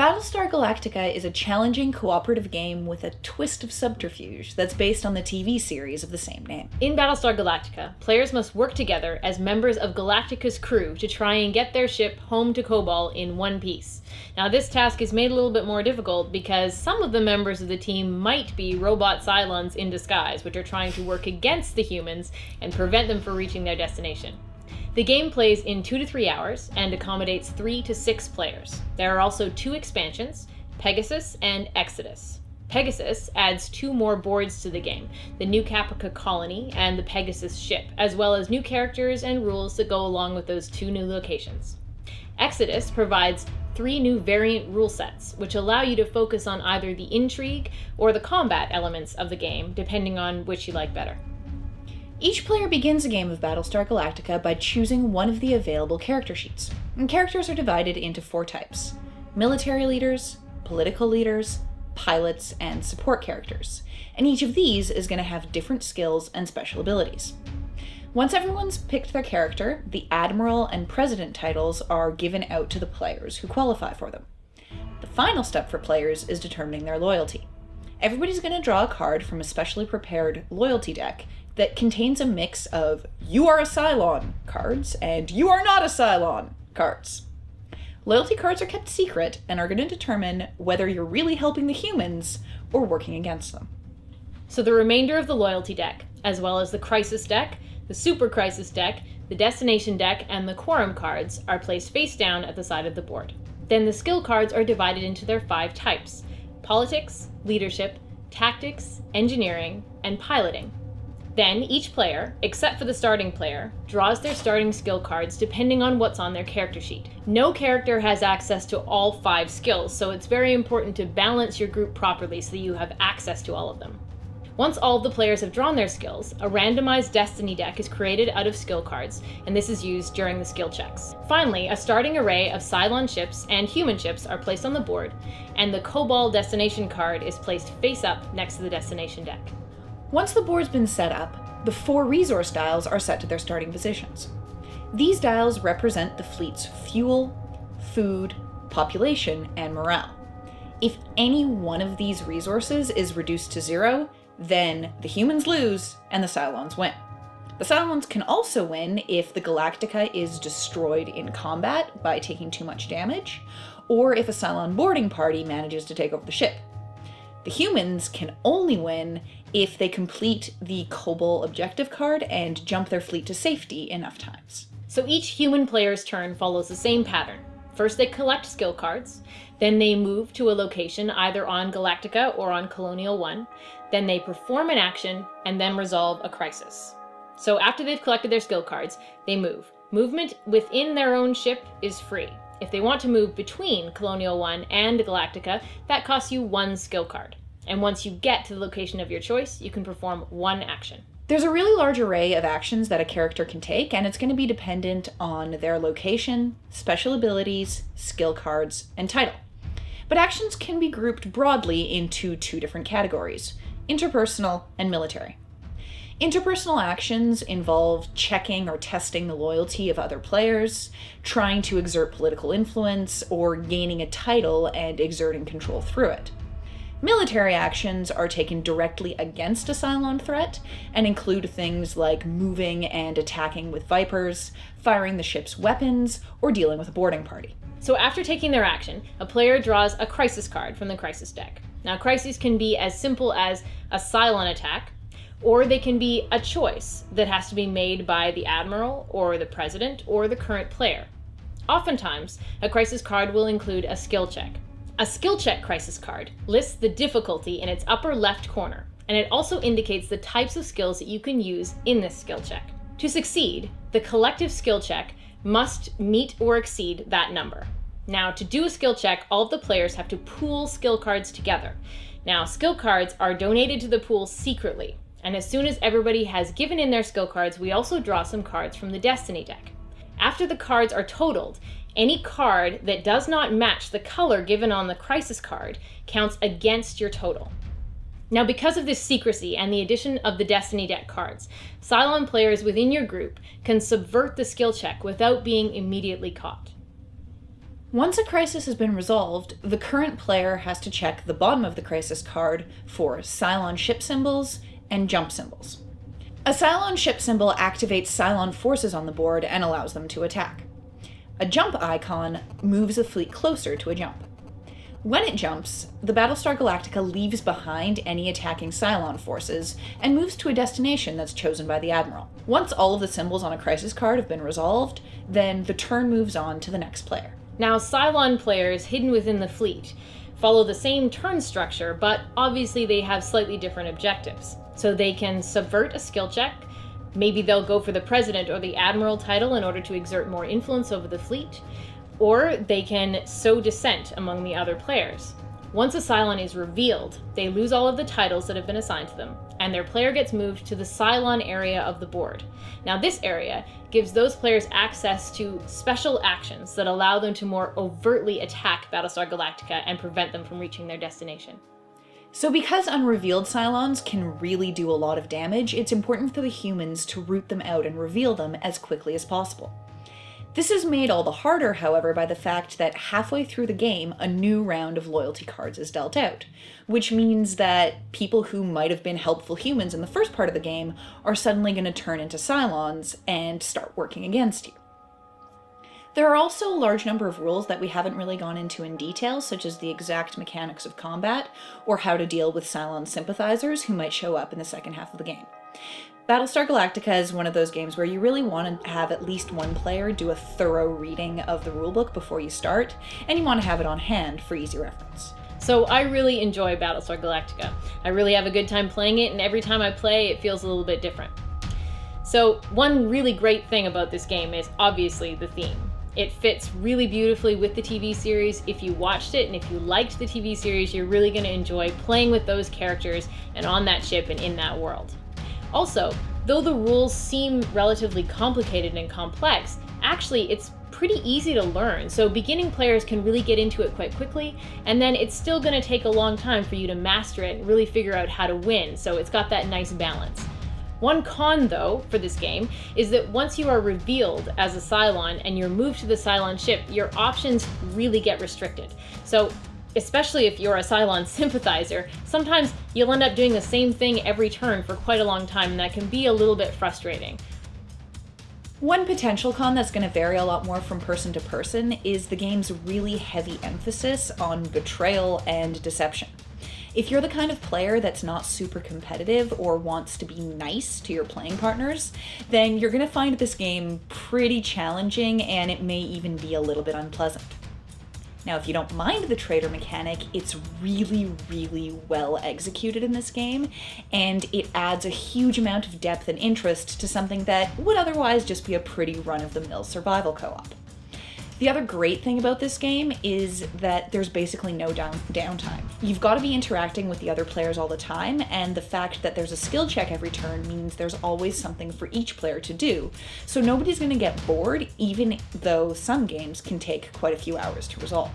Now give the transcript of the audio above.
Battlestar Galactica is a challenging cooperative game with a twist of subterfuge that's based on the TV series of the same name. In Battlestar Galactica, players must work together as members of Galactica's crew to try and get their ship home to Kobol in one piece. Now, this task is made a little bit more difficult because some of the members of the team might be robot Cylons in disguise, which are trying to work against the humans and prevent them from reaching their destination. The game plays in 2 to 3 hours and accommodates 3 to 6 players. There are also 2 expansions, Pegasus and Exodus. Pegasus adds 2 more boards to the game, the New Caprica colony and the Pegasus ship, as well as new characters and rules that go along with those 2 new locations. Exodus provides 3 new variant rule sets, which allow you to focus on either the intrigue or the combat elements of the game, depending on which you like better. Each player begins a game of Battlestar Galactica by choosing one of the available character sheets. And characters are divided into 4 types: military leaders, political leaders, pilots, and support characters. And each of these is going to have different skills and special abilities. Once everyone's picked their character, the Admiral and President titles are given out to the players who qualify for them. The final step for players is determining their loyalty. Everybody's going to draw a card from a specially prepared loyalty deck that contains a mix of "you are a Cylon" cards and "you are not a Cylon" cards. Loyalty cards are kept secret and are going to determine whether you're really helping the humans or working against them. So the remainder of the loyalty deck, as well as the crisis deck, the super crisis deck, the destination deck, and the quorum cards are placed face down at the side of the board. Then the skill cards are divided into their 5 types: politics, leadership, tactics, engineering, and piloting. Then each player, except for the starting player, draws their starting skill cards depending on what's on their character sheet. No character has access to all 5 skills, so it's very important to balance your group properly so that you have access to all of them. Once all of the players have drawn their skills, a randomized destiny deck is created out of skill cards, and this is used during the skill checks. Finally, a starting array of Cylon ships and human ships are placed on the board, and the Kobol destination card is placed face up next to the destination deck. Once the board's been set up, the 4 resource dials are set to their starting positions. These dials represent the fleet's fuel, food, population, and morale. If any one of these resources is reduced to 0, then the humans lose and the Cylons win. The Cylons can also win if the Galactica is destroyed in combat by taking too much damage, or if a Cylon boarding party manages to take over the ship. The humans can only win if they complete the Kobol objective card and jump their fleet to safety enough times. So each human player's turn follows the same pattern. First they collect skill cards, then they move to a location either on Galactica or on Colonial 1, then they perform an action, and then resolve a crisis. So after they've collected their skill cards, they move. Movement within their own ship is free. If they want to move between Colonial 1 and Galactica, that costs you 1 skill card. And once you get to the location of your choice, you can perform 1 action. There's a really large array of actions that a character can take, and it's going to be dependent on their location, special abilities, skill cards, and title. But actions can be grouped broadly into 2 different categories: interpersonal and military. Interpersonal actions involve checking or testing the loyalty of other players, trying to exert political influence, or gaining a title and exerting control through it. Military actions are taken directly against a Cylon threat and include things like moving and attacking with Vipers, firing the ship's weapons, or dealing with a boarding party. So after taking their action, a player draws a crisis card from the crisis deck. Now, crises can be as simple as a Cylon attack, or they can be a choice that has to be made by the Admiral, or the President, or the current player. Oftentimes, a crisis card will include a skill check. A skill check crisis card lists the difficulty in its upper left corner, and it also indicates the types of skills that you can use in this skill check. To succeed, the collective skill check must meet or exceed that number. Now, to do a skill check, all of the players have to pool skill cards together. Now, skill cards are donated to the pool secretly, and as soon as everybody has given in their skill cards, we also draw some cards from the Destiny deck. After the cards are totaled, any card that does not match the color given on the crisis card counts against your total. Now, because of this secrecy and the addition of the Destiny deck cards, Cylon players within your group can subvert the skill check without being immediately caught. Once a crisis has been resolved, the current player has to check the bottom of the crisis card for Cylon ship symbols and jump symbols. A Cylon ship symbol activates Cylon forces on the board and allows them to attack. A jump icon moves a fleet closer to a jump. When it jumps, the Battlestar Galactica leaves behind any attacking Cylon forces and moves to a destination that's chosen by the Admiral. Once all of the symbols on a crisis card have been resolved, then the turn moves on to the next player. Now, Cylon players hidden within the fleet follow the same turn structure, but obviously they have slightly different objectives. So they can subvert a skill check, maybe they'll go for the President or the Admiral title in order to exert more influence over the fleet, or they can sow dissent among the other players. Once a Cylon is revealed, they lose all of the titles that have been assigned to them, and their player gets moved to the Cylon area of the board. Now, this area gives those players access to special actions that allow them to more overtly attack Battlestar Galactica and prevent them from reaching their destination. So because unrevealed Cylons can really do a lot of damage, it's important for the humans to root them out and reveal them as quickly as possible. This is made all the harder, however, by the fact that halfway through the game, a new round of loyalty cards is dealt out, which means that people who might have been helpful humans in the first part of the game are suddenly going to turn into Cylons and start working against you. There are also a large number of rules that we haven't really gone into in detail, such as the exact mechanics of combat, or how to deal with Cylon sympathizers who might show up in the second half of the game. Battlestar Galactica is one of those games where you really want to have at least one player do a thorough reading of the rulebook before you start, and you want to have it on hand for easy reference. So I really enjoy Battlestar Galactica. I really have a good time playing it, and every time I play, it feels a little bit different. So one really great thing about this game is obviously the theme. It fits really beautifully with the TV series. If you watched it and if you liked the TV series, you're really going to enjoy playing with those characters and on that ship and in that world. Also, though the rules seem relatively complicated and complex, actually it's pretty easy to learn, so beginning players can really get into it quite quickly, and then it's still going to take a long time for you to master it and really figure out how to win, so it's got that nice balance. One con, though, for this game is that once you are revealed as a Cylon and you're moved to the Cylon ship, your options really get restricted. So, especially if you're a Cylon sympathizer, sometimes you'll end up doing the same thing every turn for quite a long time, and that can be a little bit frustrating. One potential con that's going to vary a lot more from person to person is the game's really heavy emphasis on betrayal and deception. If you're the kind of player that's not super competitive or wants to be nice to your playing partners, then you're going to find this game pretty challenging, and it may even be a little bit unpleasant. Now, if you don't mind the traitor mechanic, it's really, really well executed in this game, and it adds a huge amount of depth and interest to something that would otherwise just be a pretty run-of-the-mill survival co-op. The other great thing about this game is that there's basically no downtime. You've got to be interacting with the other players all the time, and the fact that there's a skill check every turn means there's always something for each player to do, so nobody's going to get bored, even though some games can take quite a few hours to resolve.